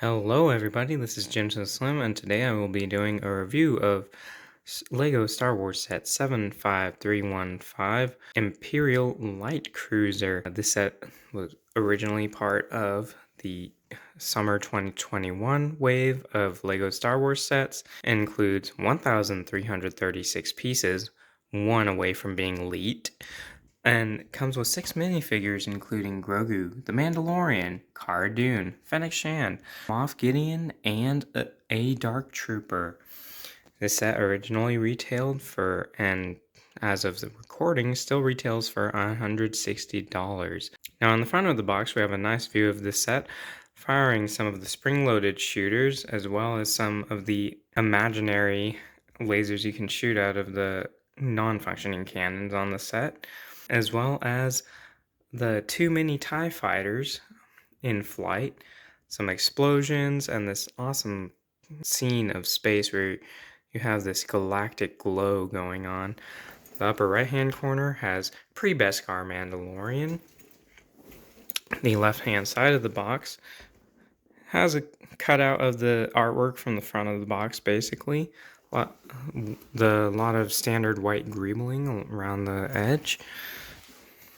Hello everybody, this is Jimson Slim, and today I will be doing a review of LEGO Star Wars Set 75315 Imperial Light Cruiser. This set was originally part of the Summer 2021 wave of LEGO Star Wars sets. It includes 1,336 pieces, one away from being leaked, and comes with 6 minifigures including Grogu, the Mandalorian, Cara Dune, Fennec Shand, Moff Gideon, and a Dark Trooper. This set originally retailed for, and as of the recording, still retails for $160. Now on the front of the box we have a nice view of this set, firing some of the spring-loaded shooters, as well as some of the imaginary lasers you can shoot out of the non-functioning cannons on the set, as well as the 2 mini TIE fighters in flight, some explosions, and this awesome scene of space where you have this galactic glow going on. The upper right hand corner has pre-Beskar Mandalorian. The left hand side of the box has a cutout of the artwork from the front of the box, basically. The lot of standard white greebling around the edge.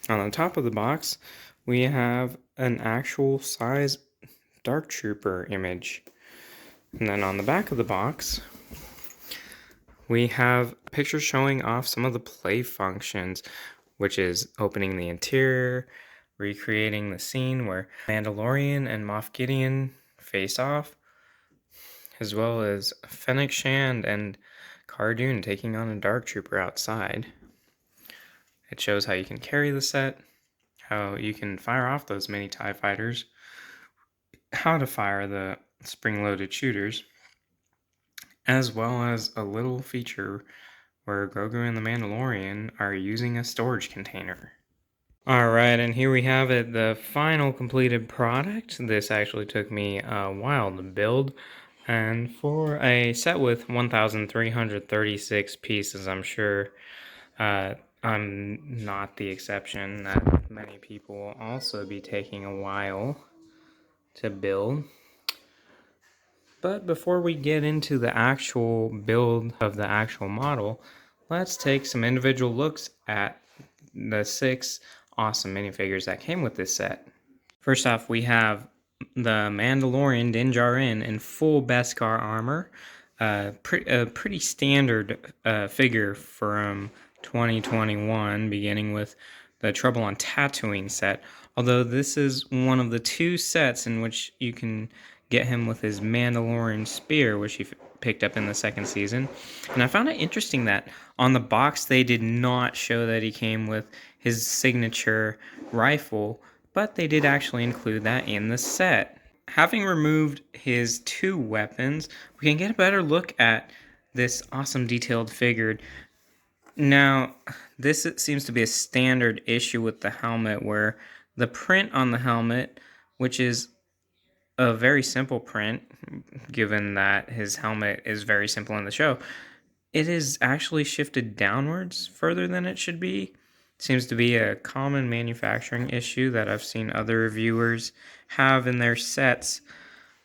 On the top of the box, we have an actual size Dark Trooper image. And then on the back of the box, we have pictures showing off some of the play functions, which is opening the interior, recreating the scene where Mandalorian and Moff Gideon face off, as well as Fenik Shand and Cara Dune taking on a Dark Trooper outside. It shows how you can carry the set, how you can fire off those mini TIE fighters, how to fire the spring-loaded shooters, as well as a little feature where Grogu and the Mandalorian are using a storage container. Alright, and here we have it, the final completed product. This actually took me a while to build, and for a set with 1,336 pieces, I'm sure I'm not the exception, that many people will also be taking a while to build. But before we get into the actual build of the actual model, let's take some individual looks at the 6 awesome minifigures that came with this set. First off, we have the Mandalorian Din Djarin in full Beskar armor. A pretty standard figure from 2021, beginning with the Trouble on Tatooine set. Although this is one of the 2 sets in which you can get him with his Mandalorian spear, which he picked up in the 2nd season. And I found it interesting that on the box they did not show that he came with his signature rifle, but they did actually include that in the set. Having removed his 2 weapons, we can get a better look at this awesome detailed figure. Now, this seems to be a standard issue with the helmet, where the print on the helmet, which is a very simple print, given that his helmet is very simple in the show, it is actually shifted downwards further than it should be. Seems to be a common manufacturing issue that I've seen other reviewers have in their sets.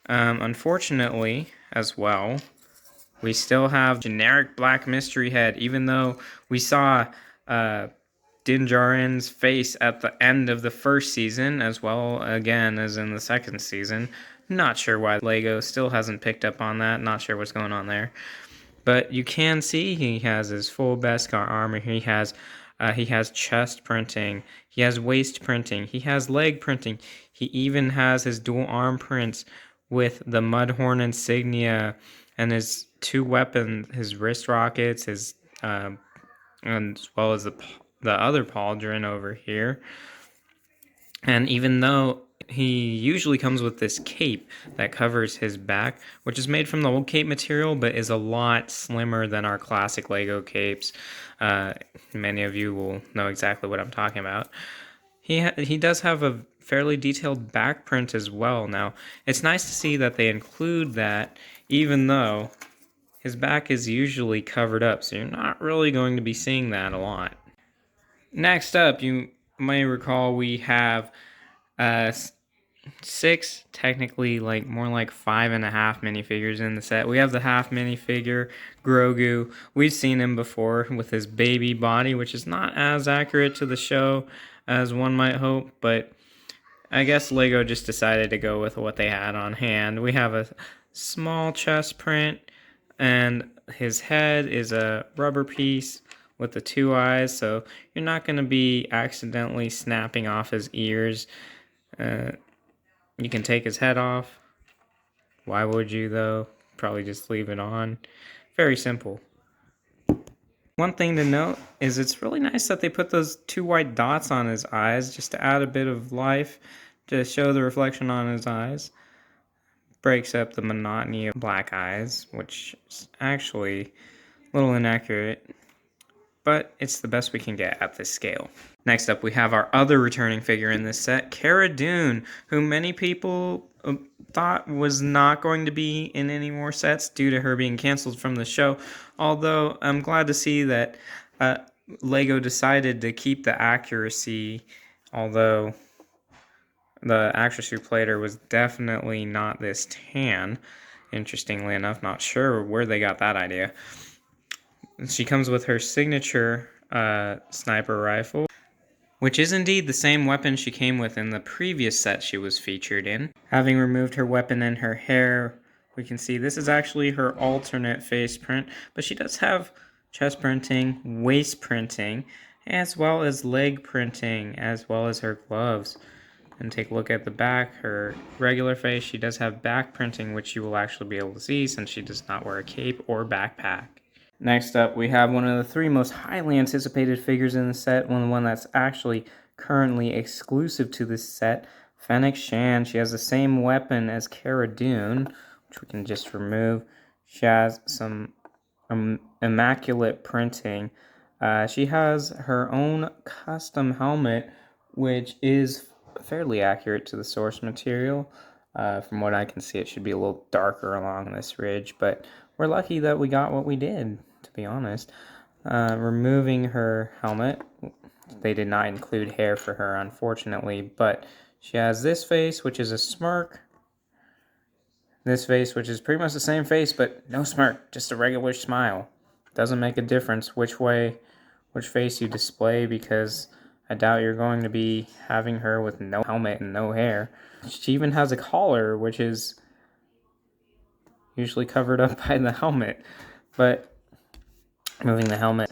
Unfortunately, as well, we still have generic black mystery head, even though we saw Din Djarin's face at the end of the 1st season, as well again as in the 2nd season. Not sure why LEGO still hasn't picked up on that. Not sure what's going on there. But you can see he has his full Beskar armor. He has chest printing. He has waist printing. He has leg printing. He even has his dual arm prints with the Mudhorn insignia and his 2 weapons, his wrist rockets, his and as well as the other pauldron over here. And even though he usually comes with this cape that covers his back, which is made from the old cape material, but is a lot slimmer than our classic LEGO capes. Many of you will know exactly what I'm talking about. He does have a fairly detailed back print as well. Now, it's nice to see that they include that, even though his back is usually covered up, so you're not really going to be seeing that a lot. Next up, you may recall we have 6, technically like more like 5.5 minifigures in the set. We have the half minifigure Grogu. We've seen him before with his baby body, which is not as accurate to the show as one might hope, but I guess Lego just decided to go with what they had on hand. We have a small chest print, and his head is a rubber piece with the 2 eyes, so you're not going to be accidentally snapping off his ears. You can take his head off. Why would you, though? Probably just leave it on. Very simple. One thing to note is it's really nice that they put those 2 white dots on his eyes just to add a bit of life, to show the reflection on his eyes. Breaks up the monotony of black eyes, which is actually a little inaccurate, but it's the best we can get at this scale. Next up, we have our other returning figure in this set, Cara Dune, who many people thought was not going to be in any more sets due to her being canceled from the show. Although I'm glad to see that Lego decided to keep the accuracy, although the actress who played her was definitely not this tan. Interestingly enough, not sure where they got that idea. She comes with her signature sniper rifle, which is indeed the same weapon she came with in the previous set she was featured in. Having removed her weapon and her hair, we can see this is actually her alternate face print, but she does have chest printing, waist printing, as well as leg printing, as well as her gloves. And take a look at the back, her regular face, she does have back printing, which you will actually be able to see since she does not wear a cape or backpack. Next up, we have one of the 3 most highly anticipated figures in the set, one that's actually currently exclusive to this set, Fennec Shand. She has the same weapon as Cara Dune, which we can just remove. She has some immaculate printing. She has her own custom helmet, which is fairly accurate to the source material. From what I can see, it should be a little darker along this ridge, but we're lucky that we got what we did, to be honest. Removing her helmet, they did not include hair for her, unfortunately, but she has this face, which is a smirk. This face, which is pretty much the same face, but no smirk, just a regular smile. Doesn't make a difference which face you display, because I doubt you're going to be having her with no helmet and no hair. She even has a collar, which is usually covered up by the helmet. But moving the helmet,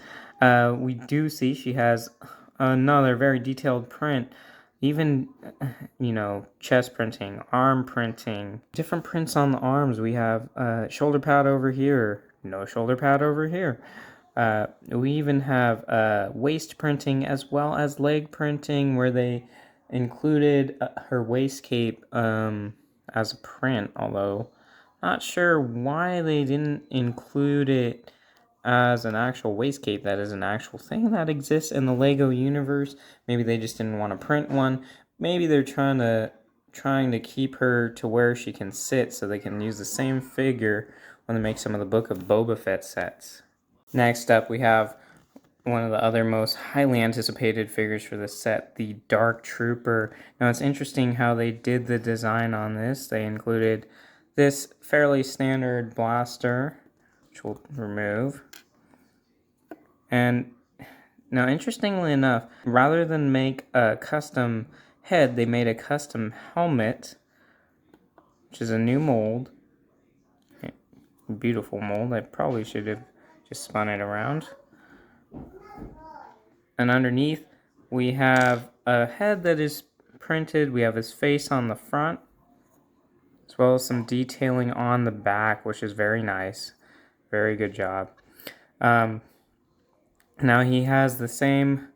we do see she has another very detailed print. Even, chest printing, arm printing, different prints on the arms. We have shoulder pad over here, no shoulder pad over here. We even have waist printing as well as leg printing, where they included her waist cape as a print, although not sure why they didn't include it as an actual waist cape. That is an actual thing that exists in the Lego universe. Maybe they just didn't want to print one. Maybe they're trying to keep her to where she can sit so they can use the same figure when they make some of the Book of Boba Fett sets. Next up, we have one of the other most highly anticipated figures for this set, the Dark Trooper. Now, it's interesting how they did the design on this. They included this fairly standard blaster, which we'll remove. And now, interestingly enough, rather than make a custom head, they made a custom helmet, which is a new mold. Beautiful mold. I probably should have just spun it around. And underneath, we have a head that is printed. We have his face on the front, as well as some detailing on the back, which is very nice. Very good job. Now he has the same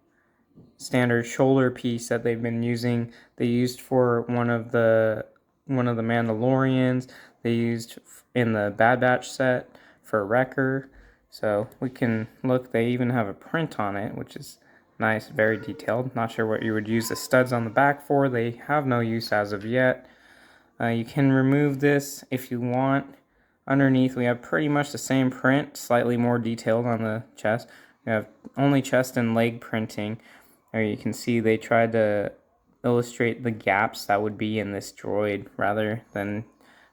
standard shoulder piece that they've been using. They used for one of the Mandalorians. They used in the Bad Batch set for Wrecker. So we can look, they even have a print on it, which is nice, very detailed. Not sure what you would use the studs on the back for. They have no use as of yet. You can remove this if you want. Underneath, we have pretty much the same print, slightly more detailed on the chest. We have only chest and leg printing. There you can see they tried to illustrate the gaps that would be in this droid rather than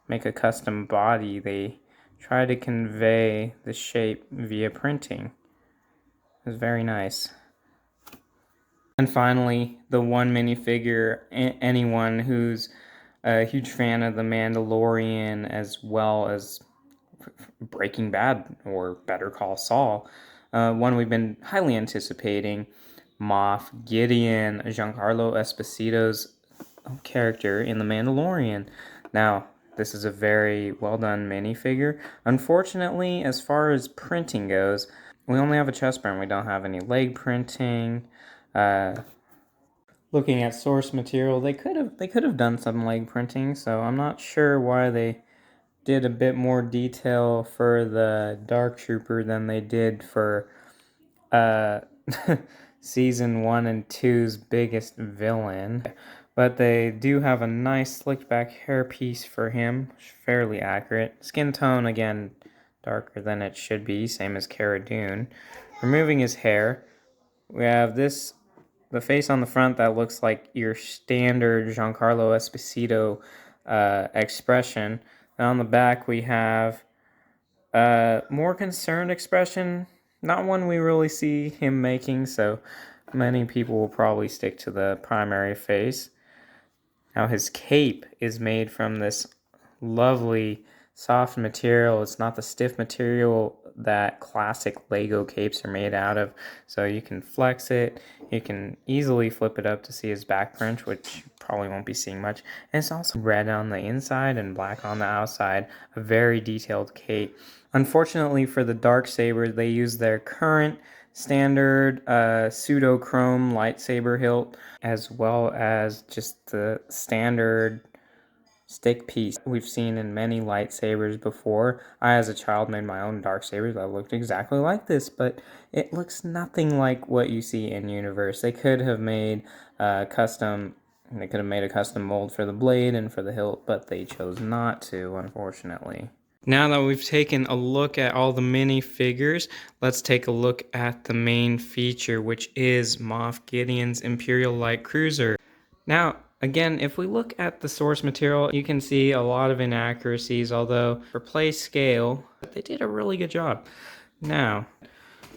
make a custom body. They try to convey the shape via printing. It was very nice. And finally, the one minifigure, anyone who's a huge fan of The Mandalorian as well as Breaking Bad or Better Call Saul, one we've been highly anticipating, Moff Gideon, Giancarlo Esposito's character in The Mandalorian. Now, this is a very well done minifigure. Unfortunately, as far as printing goes, we only have a chest burn. We don't have any leg printing. Looking at source material, they could have done some leg printing, so I'm not sure why they did a bit more detail for the Dark Trooper than they did for season 1 and 2's biggest villain. But they do have a nice slicked back hairpiece for him, fairly accurate. Skin tone, again, darker than it should be, same as Cara Dune. Removing his hair, we have the face on the front that looks like your standard Giancarlo Esposito expression. And on the back we have a more concerned expression, not one we really see him making, so many people will probably stick to the primary face. Now his cape is made from this lovely soft material. It's not the stiff material that classic Lego capes are made out of, so you can flex it. You can easily flip it up to see his back print, which probably won't be seeing much. And it's also red on the inside and black on the outside, a very detailed cape. Unfortunately for the Darksaber, they use their current standard pseudo-chrome lightsaber hilt, as well as just the standard stick piece we've seen in many lightsabers before. I, as a child, made my own Darksabers that looked exactly like this, but it looks nothing like what you see in universe. They could have made a custom mold for the blade and for the hilt, but they chose not to, unfortunately. Now that we've taken a look at all the minifigures, let's take a look at the main feature, which is Moff Gideon's Imperial Light Cruiser. Now, again, if we look at the source material, you can see a lot of inaccuracies, although for play scale, they did a really good job. Now,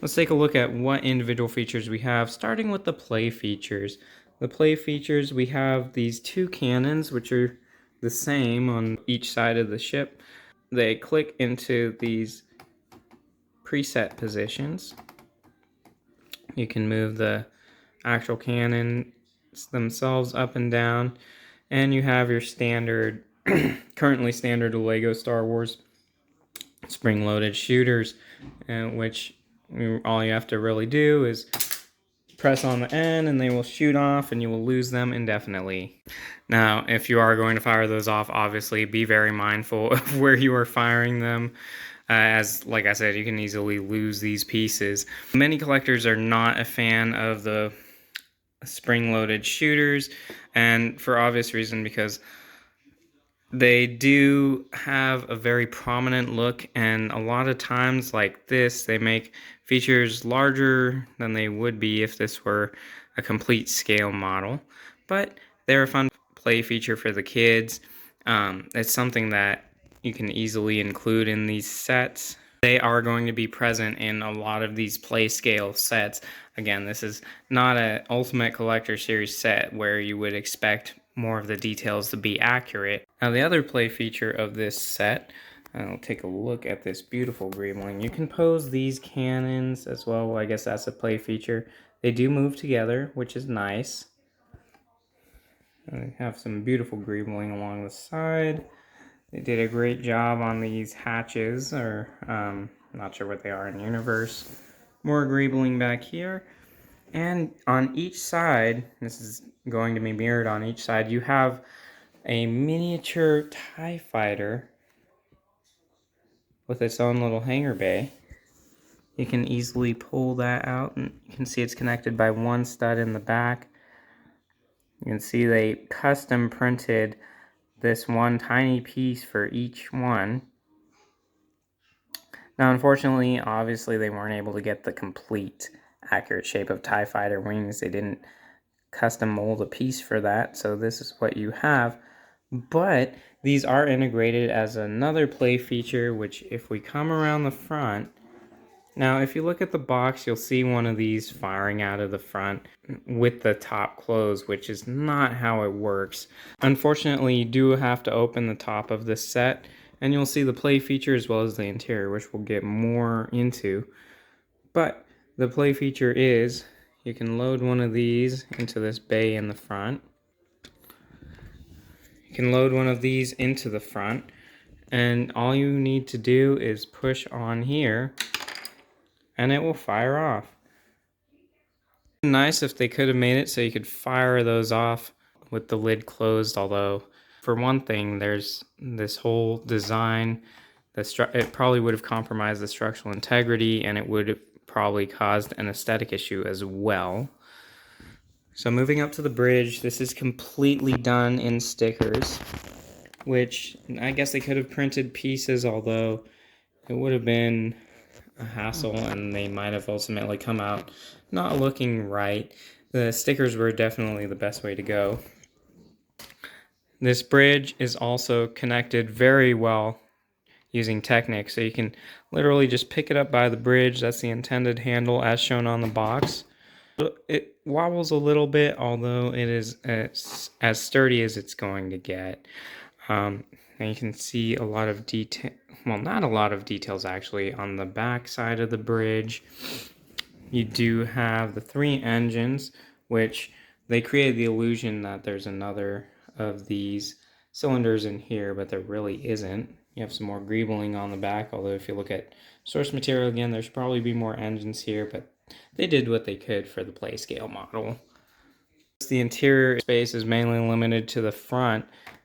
let's take a look at what individual features we have, starting with the play features. The play features, we have these two cannons, which are the same on each side of the ship. They click into these preset positions. You can move the actual cannon themselves up and down, and you have your standard currently standard Lego Star Wars spring-loaded shooters, which all you have to really do is press on the end and they will shoot off and you will lose them indefinitely. Now, if you are going to fire those off, obviously be very mindful of where you are firing them. As, like I said, you can easily lose these pieces. Many collectors are not a fan of the spring-loaded shooters, and for obvious reason, because they do have a very prominent look, and a lot of times like this, they make features larger than they would be if this were a complete scale model. But they're a fun play feature for the kids. It's something that you can easily include in these sets. They are going to be present in a lot of these play scale sets. Again, this is not an Ultimate Collector Series set where you would expect more of the details to be accurate. Now, the other play feature of this set, I'll take a look at this beautiful greebling. You can pose these cannons as well. I guess that's a play feature. They do move together, which is nice. They have some beautiful greebling along the side. They did a great job on these hatches, or not sure what they are in universe. More greebling back here. And on each side, this is going to be mirrored on each side, you have a miniature TIE fighter with its own little hangar bay. You can easily pull that out, and you can see it's connected by one stud in the back. You can see they custom printed this one tiny piece for each one. Now, unfortunately, obviously, they weren't able to get the complete accurate shape of TIE fighter wings. They didn't custom mold a piece for that, so this is what you have. But these are integrated as another play feature, which if we come around the front, now if you look at the box, you'll see one of these firing out of the front with the top closed, which is not how it works. Unfortunately, you do have to open the top of this set, and you'll see the play feature as well as the interior, which we'll get more into. But the play feature is you can load one of these into this bay in the front. You can load one of these into the front, and all you need to do is push on here and it will fire off. Nice if they could have made it so you could fire those off with the lid closed, although for one thing, there's this whole design, it probably would have compromised the structural integrity, and it would have probably caused an aesthetic issue as well. So moving up to the bridge, this is completely done in stickers, which I guess they could have printed pieces, although it would have been a hassle and they might have ultimately come out not looking right. The stickers were definitely the best way to go. This bridge is also connected very well using Technic, so you can literally just pick it up by the bridge. That's the intended handle as shown on the box. It wobbles a little bit, although it is as sturdy as it's going to get. And you can see a lot of detail, well, not a lot of details actually, on the back side of the bridge. You do have the 3 engines, which they created the illusion that there's another of these cylinders in here, but there really isn't. You have some more greebling on the back, although if you look at source material again, there should probably be more engines here, but they did what they could for the play scale model. The interior space is mainly limited to the front.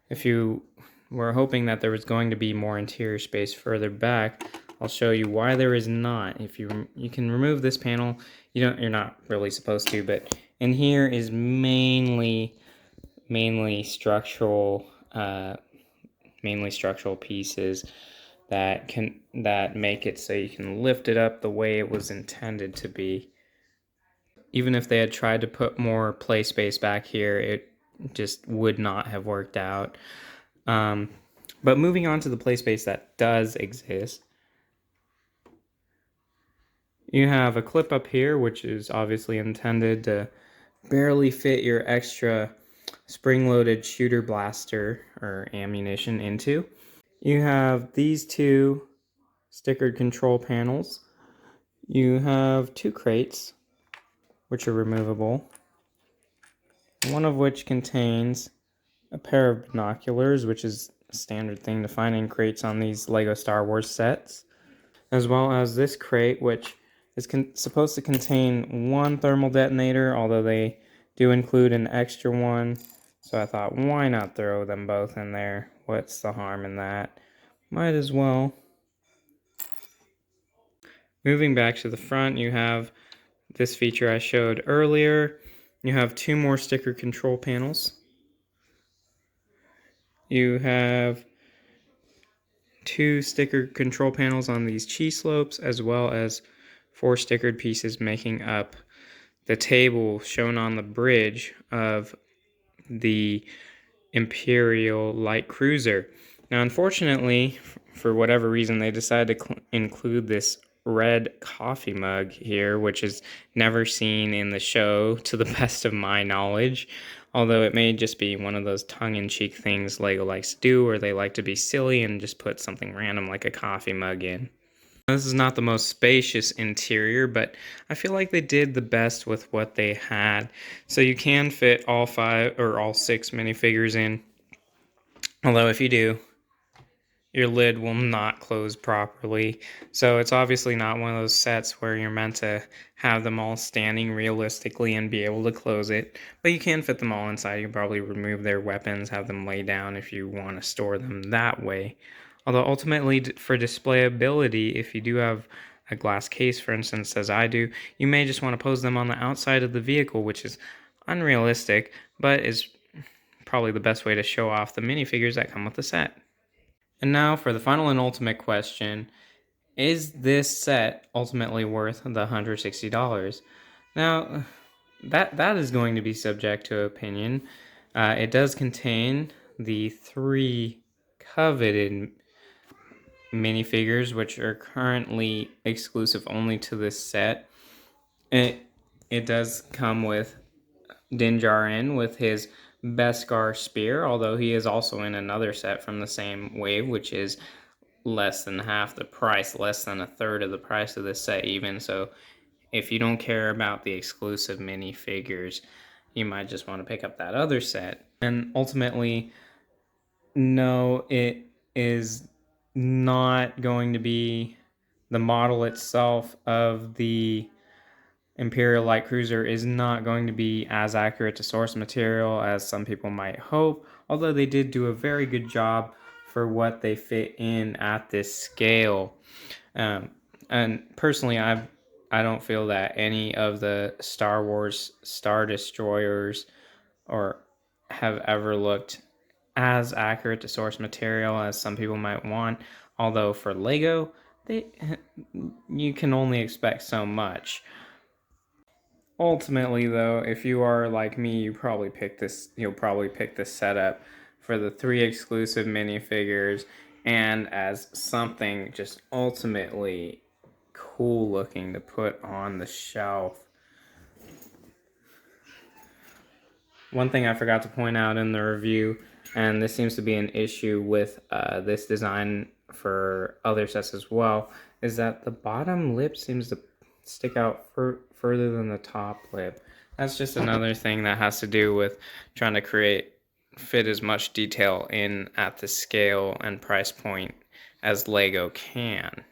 If you were hoping that there was going to be more interior space further back, I'll show you why there is not. If you can remove this panel, you're not really supposed to, but in here is mainly structural pieces that make it so you can lift it up the way it was intended to be. Even if they had tried to put more play space back here, it just would not have worked out. But moving on to the play space that does exist, you have a clip up here, which is obviously intended to barely fit your extra spring-loaded shooter blaster or ammunition into. You have these 2 stickered control panels. You have 2 crates, which are removable, one of which contains a pair of binoculars, which is a standard thing to find in crates on these LEGO Star Wars sets, as well as this crate, which is supposed to contain 1 thermal detonator, although they do include an extra one. So I thought, why not throw them both in there? What's the harm in that? Might as well. Moving back to the front, you have this feature I showed earlier. You have 2 more sticker control panels. You have 2 sticker control panels on these chi slopes, as well as 4 stickered pieces making up the table shown on the bridge of the Imperial Light Cruiser. Now, unfortunately, for whatever reason, they decided to include this red coffee mug here, which is never seen in the show to the best of my knowledge, although it may just be one of those tongue-in-cheek things LEGO likes to do, where they like to be silly and just put something random like a coffee mug in. This is not the most spacious interior, but I feel like they did the best with what they had. So you can fit all 5 or all 6 minifigures in, although if you do, your lid will not close properly. So it's obviously not one of those sets where you're meant to have them all standing realistically and be able to close it, but you can fit them all inside. You can probably remove their weapons, have them lay down if you want to store them that way. Although ultimately, for displayability, if you do have a glass case, for instance, as I do, you may just want to pose them on the outside of the vehicle, which is unrealistic, but is probably the best way to show off the minifigures that come with the set. And now for the final and ultimate question, is this set ultimately worth the $160? Now, that is going to be subject to opinion. It does contain the 3 coveted minifigures, which are currently exclusive only to this set. It does come with Din Djarin with his Beskar spear, although he is also in another set from the same wave, which is less than half the price, less than a third of the price of this set even. So if you don't care about the exclusive minifigures, you might just want to pick up that other set. And ultimately, no, it is not going to be the model itself of the Imperial Light Cruiser is not going to be as accurate to source material as some people might hope, although they did do a very good job for what they fit in at this scale. And personally, I don't feel that any of the Star Wars Star Destroyers or have ever looked as accurate to source material as some people might want. Although for Lego, you can only expect so much. Ultimately, though, if you are like me, you'll probably pick this setup for the 3 exclusive minifigures and as something just ultimately cool looking to put on the shelf. One thing I forgot to point out in the review, and this seems to be an issue with this design for other sets as well, is that the bottom lip seems to stick out further than the top lip. That's just another thing that has to do with trying to fit as much detail in at the scale and price point as Lego can.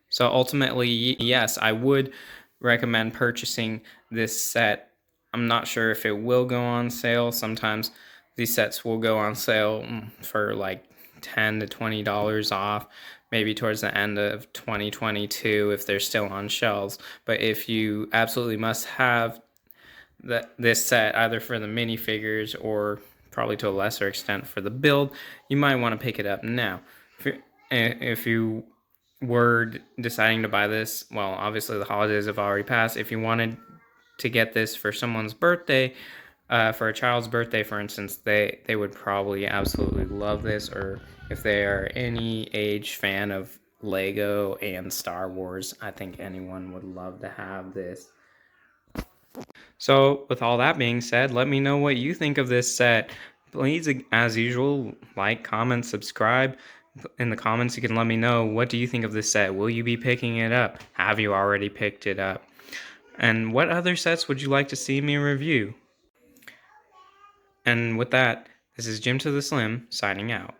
So ultimately, yes, I would recommend purchasing this set. I'm not sure if it will go on sale. Sometimes these sets will go on sale for like $10 to $20 off, maybe towards the end of 2022 if they're still on shelves. But if you absolutely must have this set, either for the minifigures or probably to a lesser extent for the build, you might want to pick it up now. If you were deciding to buy this, well, obviously the holidays have already passed. If you wanted to get this for someone's birthday, for a child's birthday, for instance, they would probably absolutely love this. Or if they are any age fan of Lego and Star Wars, I think anyone would love to have this. So with all that being said, let me know what you think of this set. Please, as usual, like, comment, subscribe. In the comments, you can let me know, what do you think of this set? Will you be picking it up? Have you already picked it up? And what other sets would you like to see me review? And with that, this is Jim to the Slim, signing out.